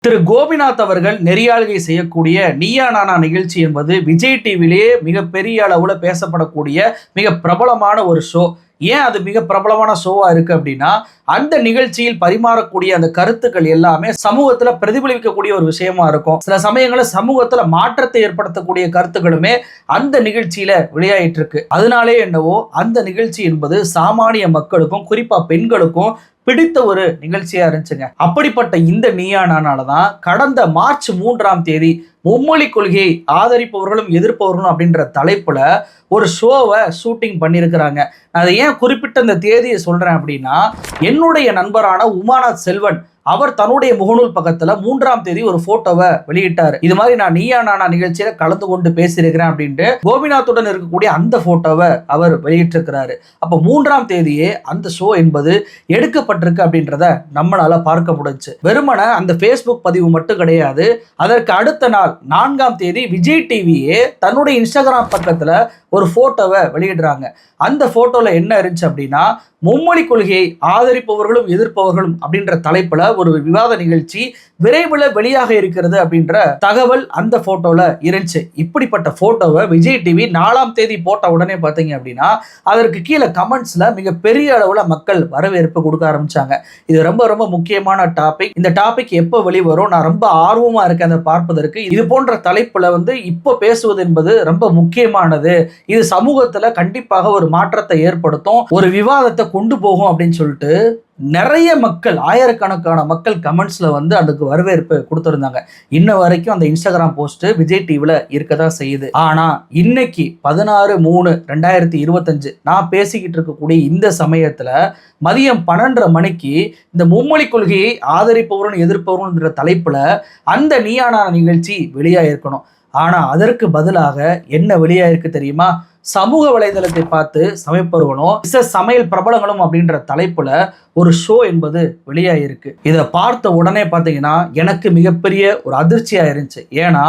திரு கோபிநாத் அவர்கள் நெறியாளுகை செய்யக்கூடிய நீயா நானா நிகழ்ச்சி என்பது விஜய் டிவிலேயே மிகப்பெரிய அளவுல பேசப்படக்கூடிய மிக பிரபலமான ஒரு ஷோ. ஏன் அது மிக பிரபலமான ஷோவா இருக்கு அப்படின்னா, அந்த நிகழ்ச்சியில் பரிமாறக்கூடிய அந்த கருத்துக்கள் எல்லாமே சமூகத்துல பிரதிபலிக்கக்கூடிய ஒரு விஷயமா இருக்கும். சில சமயங்கள்ல சமூகத்துல மாற்றத்தை ஏற்படுத்தக்கூடிய கருத்துக்களுமே அந்த நிகழ்ச்சியில விளையாயிட்டு இருக்கு. அதனாலே என்னவோ அந்த நிகழ்ச்சி என்பது சாமானிய மக்களுக்கும் குறிப்பா பெண்களுக்கும் பிடித்த ஒரு நிகழ்ச்சியா இருந்துச்சுங்க. அப்படிப்பட்ட இந்த நீயா நானாலதான் கடந்த மார்ச் 3ஆம் தேதி மும்மொழி கொள்கையை ஆதரிப்பவர்களும் எதிர்ப்பவர்களும் அப்படின்ற தலைப்புல ஒரு ஷோவை ஷூட்டிங் பண்ணியிருக்கிறாங்க. நான் அதை ஏன் குறிப்பிட்ட இந்த தேதியை சொல்றேன் அப்படின்னா, என்னுடைய நண்பரான உமாநாத் செல்வன் அவர் தன்னுடைய முகநூல் பக்கத்துல 3ஆம் தேதி ஒரு போட்டோவை வெளியிட்டார். இது மாதிரி நான் நீயா நானா நிகழ்ச்சியில கலந்து கொண்டு பேசியிருக்கிறேன் அப்படின்ட்டு கோபிநாத்துடன் இருக்கக்கூடிய அந்த போட்டோவை அவர் வெளியிட்டிருக்கிறாரு. அப்ப 3ஆம் தேதியே அந்த ஷோ என்பது எடுக்கப்பட்டிருக்கு அப்படின்றத நம்மளால பார்க்க முடிஞ்சு. வெறுமன அந்த பேஸ்புக் பதிவு மட்டும் கிடையாது, அதற்கு அடுத்த நாள் 4ஆம் தேதி விஜய் டிவியே தன்னுடைய இன்ஸ்டாகிராம் பக்கத்துல ஒரு போட்டோவை வெளியிடுறாங்க. அந்த போட்டோல என்ன இருந்துச்சு அப்படின்னா, மும்மொழி கொள்கையை ஆதரிப்பவர்களும் எதிர்ப்பவர்களும் அப்படின்ற தலைப்புல ஒரு விவாத நிகழ்ச்சி விரைவில் வெளியாக இருக்கிறது அப்படின்ற தகவல் அந்த போட்டோல இருந்துச்சு. இப்படிப்பட்ட போட்டோவை விஜய் டிவி 4ஆம் தேதி போட்ட உடனே பார்த்தீங்க அப்படின்னா, அதற்கு கீழே கமெண்ட்ஸ்ல மிக பெரிய அளவுல மக்கள் வரவேற்பு கொடுக்க ஆரம்பிச்சாங்க. இது ரொம்ப ரொம்ப முக்கியமான டாபிக். இந்த டாபிக் எப்போ வெளிவரும், நான் ரொம்ப ஆர்வமா இருக்கேன் அதை பார்ப்பதற்கு. இது போன்ற தலைப்புல இப்போ பேசுவது என்பது ரொம்ப முக்கியமானது. இது சமூகத்துல கண்டிப்பாக ஒரு மாற்றத்தை ஏற்படுத்தும், ஒரு விவாதத்தை கொண்டு போகும் அப்படின்னு சொல்லிட்டு நிறைய மக்கள், ஆயிரக்கணக்கான மக்கள் கமெண்ட்ஸ்ல அதுக்கு வரவேற்பு கொடுத்திருந்தாங்க. இன்ன வரைக்கும் அந்த இன்ஸ்டாகிராம் போஸ்ட் விஜய் டிவில இருக்கதான் செய்யுது. ஆனா இன்னைக்கு 16/3/2025 நான் பேசிக்கிட்டு இருக்கக்கூடிய இந்த சமயத்துல மதியம் 12:30 மணிக்கு இந்த மும்மொழி கொள்கையை ஆதரிப்பவரும் எதிர்ப்பவரும் தலைப்புல அந்த நீயா நானா நிகழ்ச்சி வெளியாயிருக்கணும். ஆனா அதற்கு பதிலாக என்ன வெளியாயிருக்கு தெரியுமா? சமூக வலைதளத்தை பார்த்து சமைப்பவர்களும் சமையல் பிரபலங்களும் அப்படின்ற தலைப்புல ஒரு ஷோ என்பது வெளியாயிருக்கு. இதை பார்த்த உடனே பார்த்தீங்கன்னா எனக்கு மிகப்பெரிய ஒரு அதிர்ச்சியா இருந்துச்சு. ஏன்னா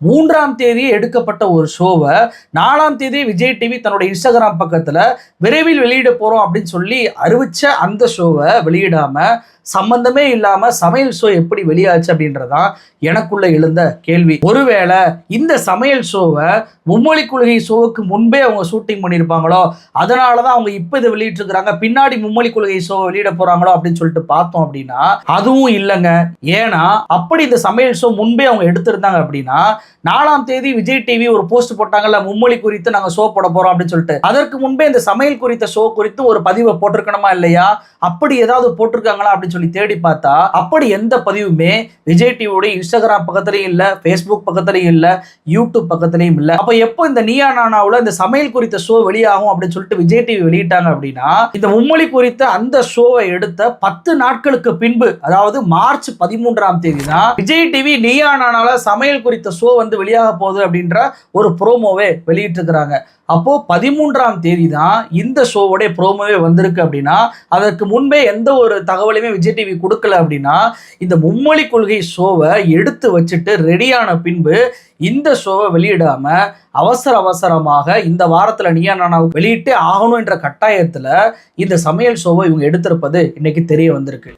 3ஆம் தேதி எடுக்கப்பட்ட ஒரு ஷோவை 4ஆம் தேதி விஜய் டிவி தன்னுடைய இன்ஸ்டாகிராம் பக்கத்துல விரைவில் வெளியிட போறோம் அப்படின்னு சொல்லி அறிவிச்ச அந்த ஷோவை வெளியிடாம சம்பந்தமே இல்லாம சமையல் ஷோ எப்படி வெளியாச்சு அப்படின்றதான் எனக்குள்ள எழுந்த கேள்வி. ஒருவேளை இந்த சமையல் ஷோவை மும்மொழி கொள்கை ஷோவுக்கு முன்பே அவங்க ஷூட்டிங் பண்ணியிருப்பாங்களோ, அதனாலதான் அவங்க இப்ப இதை வெளியிட்டு இருக்கிறாங்க, பின்னாடி மும்மொழி கொள்கை ஷோ வெளியிட போறாங்களோ அப்படின்னு சொல்லிட்டு பார்த்தோம் அப்படின்னா அதுவும் இல்லைங்க. ஏன்னா அப்படி இந்த சமையல் ஷோ முன்பே அவங்க எடுத்திருந்தாங்க அப்படின்னா 4ஆம் தேதி விஜய் டிவி ஒரு போஸ்ட் போட்டாங்கல்ல, மும்மொழி குறித்து நாங்க ஷோ போட போறோம் அப்படின்னு சொல்லிட்டு, அதற்கு முன்பே இந்த சமையல் குறித்த ஷோ குறித்து ஒரு பதிவை போட்டிருக்கணுமா இல்லையா? அப்படி ஏதாவது போட்டிருக்காங்களா அப்படின்னு சொல்லி தேடி பார்த்தா அப்படி எந்த பதிவுமே விஜய் டிவியோட இன்ஸ்டாகிராம் பக்கத்துலயும் இல்ல, பேஸ்புக் பக்கத்துலயும் இல்ல, யூடியூப் பக்கத்துலயும் இல்ல. அப்ப எப்போ இந்த நீயா நானாவுல இந்த சமையல் குறித்த ஷோ வெளியாகும் அப்படின்னு சொல்லிட்டு விஜய் டிவி வெளியிட்டாங்க அப்படின்னா, இந்த மும்மொழி குறித்த அந்த ஷோவை எடுத்த 10 நாட்களுக்கு பின்பு, அதாவது மார்ச் 13ஆம் தேதி தான் விஜய் டிவி நீயா நானால சமையல் குறித்த ஷோ வெளியாக போகுது அப்படின்ற ஒரு ப்ரோமோவே வெளியிட்டு இருக்கிறாங்க. அப்போ 13ஆம் தேதி தான் இந்த ஷோவோட ப்ரோமோவே வந்திருக்கு. அப்படின்னா அதற்கு முன்பே எந்த ஒரு தகவலையுமே விஜய் டிவி கொடுக்கல. அப்படின்னா இந்த மும்மொழி கொள்கை ஷோவை எடுத்து வச்சுட்டு ரெடியான பின்பு இந்த ஷோவை வெளியிடாம அவசரமாக இந்த வாரத்துல நீயா நானா வெளியிட்டே ஆகணும் என்ற கட்டாயத்துல இந்த சமையல் ஷோவை இவங்க எடுத்திருப்பது இன்னைக்கு தெரிய வந்திருக்கு.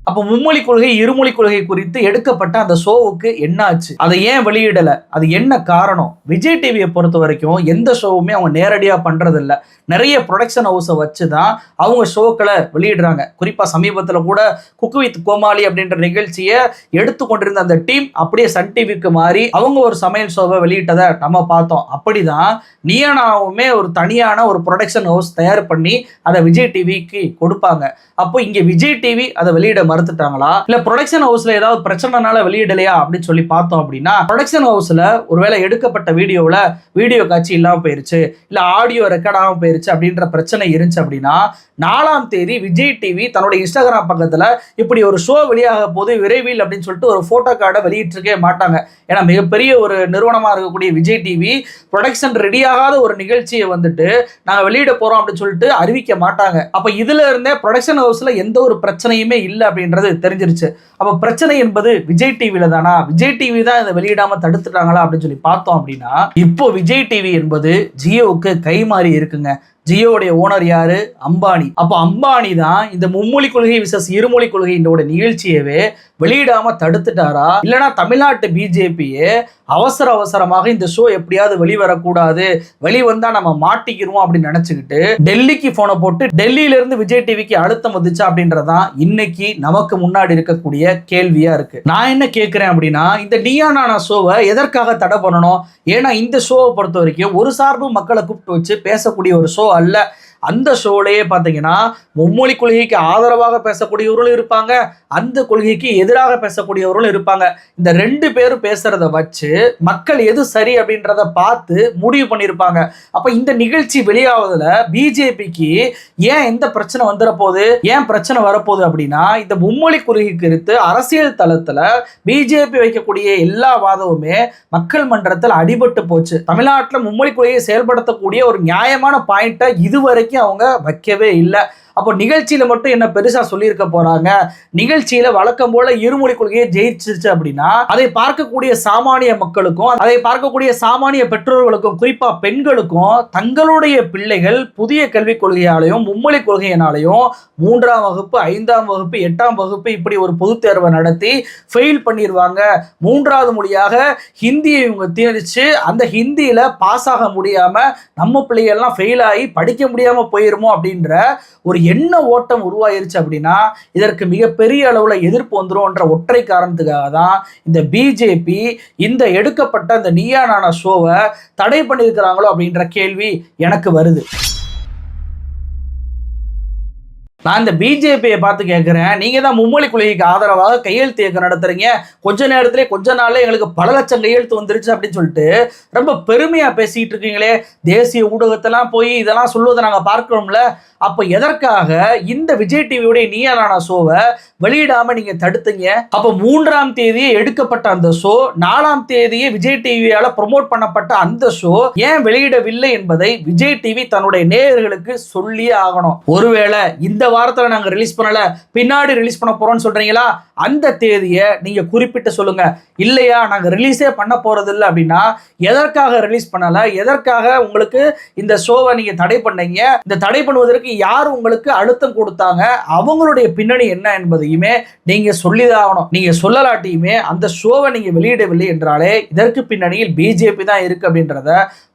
அப்போ மும்மொழி கொள்கை இருமொழி கொள்கை குறித்து எடுக்கப்பட்ட அந்த ஷோவுக்கு என்ன ஆச்சு? அதை ஏன் வெளியிடல? அது என்ன காரணம்? விஜய் டிவியை பொறுத்த வரைக்கும் எந்த ஷோவுமே அவங்க நேரடியா பண்றது இல்ல, நிறைய ப்ரொடக்ஷன் ஹவுஸை வச்சுதான் அவங்க ஷோக்களை வெளியிடுறாங்க. குறிப்பா சமீபத்தில் கூட குக்கு வித் கோமாளி அப்படின்ற நிகழ்ச்சியை எடுத்துக்கொண்டிருந்த அந்த டீம் அப்படியே சன் டிவிக்கு மாறி அவங்க ஒரு சமையல் ஷோவை வெளியிட்டதை நம்ம பார்த்தோம். அப்படிதான் நீயா நானாவுமே ஒரு தனியான ஒரு ப்ரொடக்ஷன் ஹவுஸ் தயார் பண்ணி அதை விஜய் டிவிக்கு கொடுப்பாங்க. அப்போ இங்க விஜய் டிவி அதை வெளியிட மறுத்துட்டாங்களா, இல்ல ப்ரொடக்ஷன் ஹவுஸ்ல ஏதாவது பிரச்சனைனால வெளியிடலையா அப்படின்னு சொல்லி பார்த்தோம் அப்படின்னா, ப்ரொடக்ஷன் ஹவுஸ்ல ஒருவேளை எடுக்கப்பட்ட வீடியோ காட்சி இல்லாம போயிருச்சு, இல்ல ஆடியோ ரெக்கார்ட் ஆகாம போயிருச்சு அப்படின்ற பிரச்சனை இருந்துச்சு அப்படின்னா 4ஆம் தேதி விஜய் டிவி தன்னுடைய இன்ஸ்டாகிராம் பக்கத்துல இப்படி ஒரு ஷோ வெளியாக போது விரைவில் அப்படின்னு சொல்லிட்டு ஒரு போட்டோ கார்டை வெளியிட்டிருக்கே மாட்டாங்க. ஏன்னா மிகப்பெரிய ஒரு நிறுவனமா இருக்கக்கூடிய விஜய் டிவி ப்ரொடக்ஷன் ரெடியாகாத ஒரு நிகழ்ச்சியை நாங்க வெளியிட போறோம் அப்படின்னு சொல்லிட்டு அறிவிக்க மாட்டாங்க. அப்ப இதுல இருந்தே ப்ரொடக்ஷன் ஹவுஸ்ல எந்த ஒரு பிரச்சனையுமே இல்லை அப்படின்றது தெரிஞ்சிருச்சு. அப்ப பிரச்சனை என்பது விஜய் டிவில தானா, விஜய் டிவி தான் இதை வெளியிடாம தடுத்துட்டாங்களா அப்படின்னு சொல்லி பார்த்தோம் அப்படின்னா, இப்போ விஜய் டிவி என்பது ஜியோவுக்கு கை மாறி இருக்குங்க. ஜியோடைய ஓனர் யாரு? அம்பானி. அப்போ அம்பானி தான் இந்த மும்மொழி கொள்கை விசஸ் இருமொழி கொள்கை நிகழ்ச்சியவே வெளியிடாம தடுத்துட்டாரா, இல்லைன்னா தமிழ்நாட்டு பிஜேபியே அவசரமாக இந்த ஷோ எப்படியாவது வெளிவரக்கூடாது, வெளிவந்தா நம்ம மாட்டிக்கிறோம் அப்படின்னு நினைச்சுக்கிட்டு டெல்லிக்கு போனை போட்டு டெல்லியில இருந்து விஜய் டிவிக்கு அழுத்தம் வந்துச்சா அப்படின்றதான் இன்னைக்கு நமக்கு முன்னாடி இருக்கக்கூடிய கேள்வியா இருக்கு. நான் என்ன கேட்கிறேன் அப்படின்னா, இந்த நீயா நானா ஷோவை எதற்காக தடை பண்ணணும்? ஏன்னா இந்த ஷோவை பொறுத்த வரைக்கும் ஒரு சார்பு மக்களை கூப்பிட்டு வச்சு பேசக்கூடிய ஒரு ஷோ அல்ல. அந்த ஷோலையே பார்த்தீங்கன்னா மும்மொழி கொள்கைக்கு ஆதரவாக பேசக்கூடியவர்களும் இருப்பாங்க, அந்த கொள்கைக்கு எதிராக பேசக்கூடியவர்களும் இருப்பாங்க. இந்த ரெண்டு பேரும் பேசுறத வச்சு மக்கள் எது சரி அப்படின்றத பார்த்து முடிவு பண்ணியிருப்பாங்க. அப்ப இந்த நிகழ்ச்சி வெளியாவதுல பிஜேபிக்கு ஏன் எந்த பிரச்சனை வந்துட போகுது, ஏன் பிரச்சனை வரப்போகுது அப்படின்னா, இந்த மும்மொழி கொள்கை குறித்து அரசியல் தளத்துல பிஜேபி வைக்கக்கூடிய எல்லா வாதமுமே மக்கள் மன்றத்தில் அடிபட்டு போச்சு. தமிழ்நாட்டில் மும்மொழி கொள்கையை செயல்படுத்தக்கூடிய ஒரு நியாயமான பாயிண்ட்டை இதுவரைக்கும் அவங்க வைக்கவே இல்லை. அப்போ நிகழ்ச்சியில மட்டும் என்ன பெருசா சொல்லியிருக்க போறாங்க? நிகழ்ச்சியில வழக்கம் போல இருமொழி கொள்கையை ஜெயிச்சிருச்சு அப்படின்னா அதை பார்க்கக்கூடிய சாமானிய மக்களுக்கும், அதை பார்க்கக்கூடிய சாமானிய பெற்றோர்களுக்கும், குறிப்பா பெண்களுக்கும் தங்களுடைய பிள்ளைகள் புதிய கல்விக் கொள்கையாலையும் மும்மொழி கொள்கையினாலையும் 3ஆம் வகுப்பு 5ஆம் வகுப்பு 8ஆம் வகுப்பு இப்படி ஒரு பொதுத் தேர்வை நடத்தி ஃபெயில் பண்ணிடுவாங்க. 3வது மொழியாக ஹிந்தியை இவங்க திணிச்சு அந்த ஹிந்தியில பாஸ் ஆக முடியாம நம்ம பிள்ளைகள்லாம் ஃபெயில் ஆகி படிக்க முடியாம போயிருமோ அப்படின்ற ஒரு என்ன ஓட்டம் உருவாயிருச்சு அப்படின்னா இதற்கு மிகப்பெரிய அளவுல எதிர்ப்பு வந்துரும்ன்ற ஒற்றை காரணத்துக்காக தான் இந்த பிஜேபி இந்த எடுக்கப்பட்ட இந்த நீயா நானா ஷோவை தடை பண்ணியிருக்கிறாங்களோ அப்படின்ற கேள்வி எனக்கு வருது. நான் இந்த பிஜேபியை பார்த்து கேட்குறேன், நீங்கள் தான் மும்மொழி கொள்கைக்கு ஆதரவாக கையெழுத்து இயக்கம் நடத்துறீங்க, கொஞ்ச நேரத்திலே கொஞ்ச நாள்ல எங்களுக்கு பல லட்சம் கையெழுத்து வந்துருச்சு அப்படின்னு சொல்லிட்டு ரொம்ப பெருமையாக பேசிக்கிட்டு இருக்கீங்களே. தேசிய ஊடகத்தெல்லாம் போய் இதெல்லாம் சொல்லுவதை நாங்கள் பார்க்கிறோம்ல. அப்போ எதற்காக இந்த விஜய் டிவியோடைய நீயா நானா ஷோவை வெளியிடாம நீங்க தடுத்தீங்க? அப்போ 3ஆம் தேதியே எடுக்கப்பட்ட அந்த ஷோ, 4ஆம் தேதியே விஜய் டிவியால ப்ரொமோட் பண்ணப்பட்ட அந்த ஷோ ஏன் வெளியிடவில்லை என்பதை விஜய் டிவி தன்னுடைய நேயர்களுக்கு சொல்லியே ஆகணும். ஒருவேளை இந்த வாரத்துல நாங்க ரிலீஸ் பண்ணல, பின்னாடி ரிலீஸ் பண்ண போறோம்னு சொல்றீங்களா, அந்த தேதியை நீங்க குறிப்பிட்டு சொல்லுங்க. இல்லையா நாங்க ரிலீஸே பண்ண போறது இல்லை அப்படின்னா எதற்காக ரிலீஸ் பண்ணல, எதற்காக உங்களுக்கு இந்த ஷோவை நீங்க தடை பண்ணீங்க, இந்த தடை பண்ணுவதற்கு யார் உங்களுக்கு அழுத்தம் கொடுத்தாங்க, அவங்களுடைய பின்னணி என்ன என்பதையுமே நீங்க சொல்லிதான் ஆகணும். நீங்க சொல்லலாட்டியுமே அந்த ஷோவை நீங்க வெளியிடவில்லை என்றாலே இதற்கு பின்னணியில் பிஜேபி தான் இருக்கு அப்படின்றத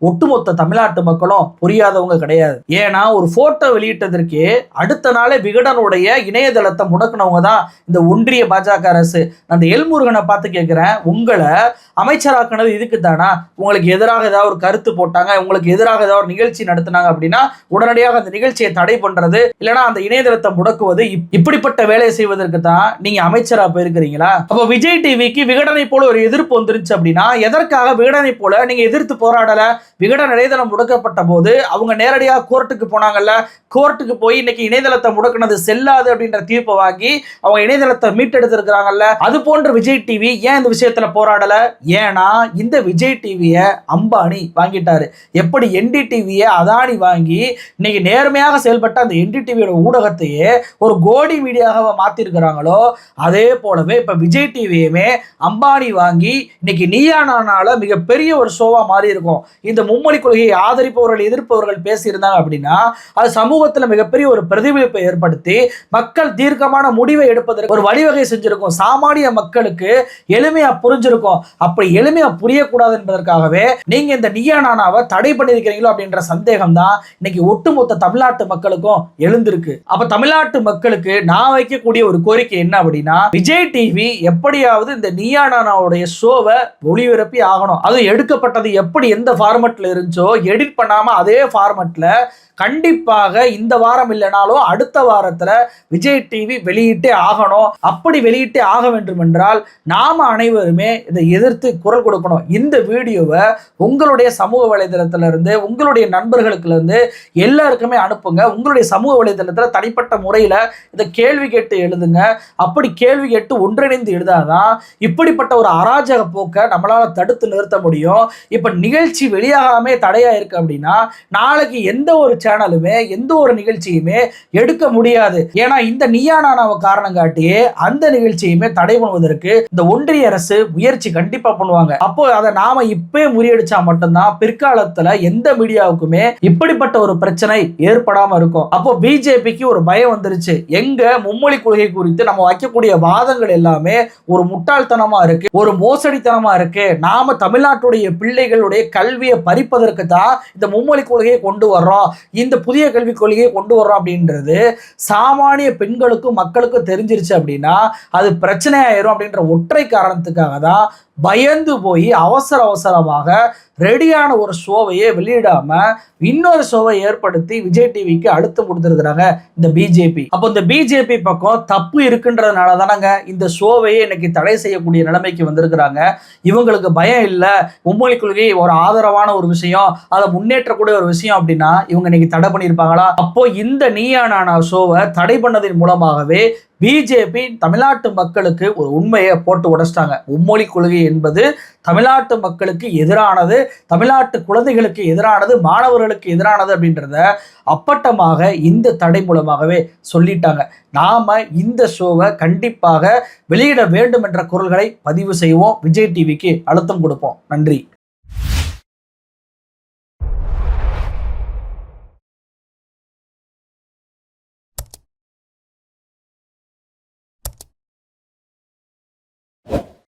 ஒட்டுமொத்த தமிழ்நாட்டு மக்களும் புரியாதவங்க கிடையாது. ஏன்னா ஒரு போட்டோ வெளியிட்டதற்கு அடுத்த நாளே விகடனுடைய இணையதளத்தை முடக்கினவங்க தான் இந்த ஒன்றிய பாஜக அரசு. அந்த எல்முருகனை பார்த்து கேட்கிறேன், உங்களை அமைச்சராக்குனது இதுக்கு தானா? உங்களுக்கு எதிராக ஏதாவது ஒரு கருத்து போட்டாங்க, உங்களுக்கு எதிராக ஏதாவது ஒரு நிகழ்ச்சி நடத்தினாங்க அப்படின்னா உடனடியாக அந்த நிகழ்ச்சியை தடை பண்றது, இல்லைன்னா அந்த இணையதளத்தை முடக்குவது, இப்படிப்பட்ட வேலையை செய்வதற்கு தான் நீங்க அமைச்சரா போயிருக்கிறீங்களா? அப்போ விஜய் டிவிக்கு விகடனை போல ஒரு எதிர்ப்பு வந்துருச்சு அப்படின்னா எதற்காக விகடனை போல நீங்க எதிர்த்து போராடல? விகடன் இணையதளம் முடக்கப்பட்ட போது அவங்க நேரடியாக கோர்ட்டுக்கு போனாங்கல்ல, கோர்ட்டுக்கு போய் இன்னைக்கு இணையதளத்தை முடக்கினது செல்லாது அப்படின்ற தீர்ப்பை வாங்கி அவங்க இணையதளத்தை மீட்டெடுத்திருக்கிறாங்கல்ல. அது போன்ற விஜய் டிவி ஏன் இந்த விஷயத்துல போராடல? ஏன்னா இந்த விஜய் டிவியை அம்பானி வாங்கிட்டாரு. எப்படி NDTV அதானி வாங்கி இன்னைக்கு நேர்மையாக செயல்பட்ட அந்த NDTV ஊடகத்தையே ஒரு கோடி மீடியாவை மாத்திருக்கிறாங்களோ அதே போலவே இப்ப விஜய் டிவியுமே அம்பானி வாங்கி இன்னைக்கு நீயா நானால மிகப்பெரிய ஒரு ஷோவா மாறி இருக்கும். இந்த மும்மொழி கொள்கையை ஆதரிப்பவர்கள் எதிர்ப்பவர்கள் பேசியிருந்தாங்க அப்படின்னா அது சமூகத்துல மிகப்பெரிய ஒரு பிரதிபலிப்பை ஏற்படுத்தி மக்கள் தீர்க்கமான முடிவை எடுப்பதற்கு ஒரு வழிவகை செஞ்சிருக்கும். சாமானிய மக்களுக்கு எளிமையா புரிஞ்சிருக்கும். அப்படி எளிமையா புரியக்கூடாது என்பதற்காகவே நீங்க இந்த நீயா நானாவை தடை பண்ணியிருக்கிறீங்களோ அப்படின்ற சந்தேகம் தான் இன்னைக்கு ஒட்டுமொத்த தமிழ்நாட்டு மக்களுக்கும் எழுந்திருக்கு. அப்ப தமிழ்நாட்டு மக்களுக்கு நான் வைக்கக்கூடிய ஒரு கோரிக்கை என்ன அப்படின்னா, விஜய் டிவி எப்படியாவது இந்த நீயா நானாவுடைய ஷோவை ஒளிபரப்பி ஆகணும். அது எடுக்கப்பட்டது எப்படி எந்த ஃபார்மட்ல இருந்துச்சோ எடிட் பண்ணாம அதே ஃபார்மட்ல கண்டிப்பாக இந்த வாரம் இல்லைனாலும் அடுத்த வாரத்துல விஜய் டிவி வெளியிட்டே ஆகணும். அப்படி வெளியிட்டே ஆக வேண்டும் என்றால் நாம அனைவருமே இதை எதிர்த்து குரல் கொடுக்கணும். இந்த வீடியோவை உங்களுடைய சமூக வலைதளத்துல இருந்து உங்களுடைய நண்பர்களுக்கு இருந்து எல்லாருக்குமே அனுப்புங்க. உங்களுடைய சமூக வலைதளத்துல தனிப்பட்ட முறையில இதை கேள்வி கேட்டு எழுதுங்க. அப்படி கேள்வி கேட்டு ஒன்றிணைந்து எழுதாதான் இப்படிப்பட்ட ஒரு அராஜக போக்கை நம்மளால தடுத்து நிறுத்த முடியும். இப்ப நிகழ்ச்சி வெளியாகாமே தடையா இருக்கு அப்படின்னா நாளைக்கு எந்த ஒரு சேனலுமே எந்த ஒரு நிகழ்ச்சியுமே எடுக்க முடியாது. ஏன்னா இந்த நீயா நானாவை காரணம் காட்டியே அந்த நிகழ்ச்சியுமே தடை பண்ணுவதற்கு இந்த ஒன்றிய அரசு முயற்சி கண்டிப்பா பண்ணுவாங்க. அப்போ அதை நாம இப்பே முறியடிச்சா மட்டும்தான் பிற்காலத்துல எந்த மீடியாவுக்குமே இப்படிப்பட்ட ஒரு பிரச்சனை ஏற்படாம இருக்கும். அப்போ பிஜேபிக்கு ஒரு பயம் வந்துருச்சு. எங்க மும்மொழி கொள்கை குறித்து நம்ம வைக்கக்கூடிய வாதங்கள் எல்லாமே ஒரு முட்டாள்தனமா இருக்கு, ஒரு மோசடித்தனமா இருக்கு. நாம தமிழ்நாட்டுடைய பிள்ளைகளுடைய கல்வியை பறிப்பதற்கு தான் இந்த மும்மொழி கொள்கையை கொண்டு வர்றோம், இந்த புதிய கல்விக் கொள்கையை கொண்டு வர்றோம் அப்படின்றது சாமானிய பெண்களுக்கும் மக்களுக்கும் தெரிஞ்சிருச்சு அப்படின்னா அது பிரச்சனையாயிரும் அப்படின்ற ஒற்றை காரணத்துக்காக தான் பயந்து போய் அவசர அவசரமாக ரெடியான ஒரு ஷோவையே வெளியிடாம இன்னொரு ஷோவை ஏற்படுத்தி விஜய் டிவிக்கு அழுத்தம் கொடுத்துருக்குறாங்க இந்த பிஜேபி. அப்போ இந்த பிஜேபி பக்கம் தப்பு இருக்குன்றதுனால தானங்க இந்த ஷோவையே இன்னைக்கு தடை செய்யக்கூடிய நிலைமைக்கு வந்திருக்கிறாங்க. இவங்களுக்கு பயம் இல்லை, மும்மொழி கொள்கை ஒரு ஆதரவான ஒரு விஷயம், அதை முன்னேற்றக்கூடிய ஒரு விஷயம் அப்படின்னா இவங்க இன்னைக்கு தடை பண்ணியிருப்பாங்களா? அப்போ இந்த நீயா நானா ஷோவை தடை பண்ணதின் மூலமாகவே பிஜேபி தமிழ்நாட்டு மக்களுக்கு ஒரு உண்மையை போட்டு உடைச்சிட்டாங்க. மும்மொழி கொள்கை என்பது தமிழ்நாட்டு மக்களுக்கு எதிரானது, தமிழ்நாட்டு குழந்தைகளுக்கு எதிரானது, மாணவர்களுக்கு எதிரானது அப்படின்றத அப்பட்டமாக இந்த தடை மூலமாகவே சொல்லிட்டாங்க. நாம இந்த ஷோவை கண்டிப்பாக வெளியிட வேண்டும் என்ற குரல்களை பதிவு செய்வோம், விஜய் டிவிக்கு அழுத்தம் கொடுப்போம். நன்றி.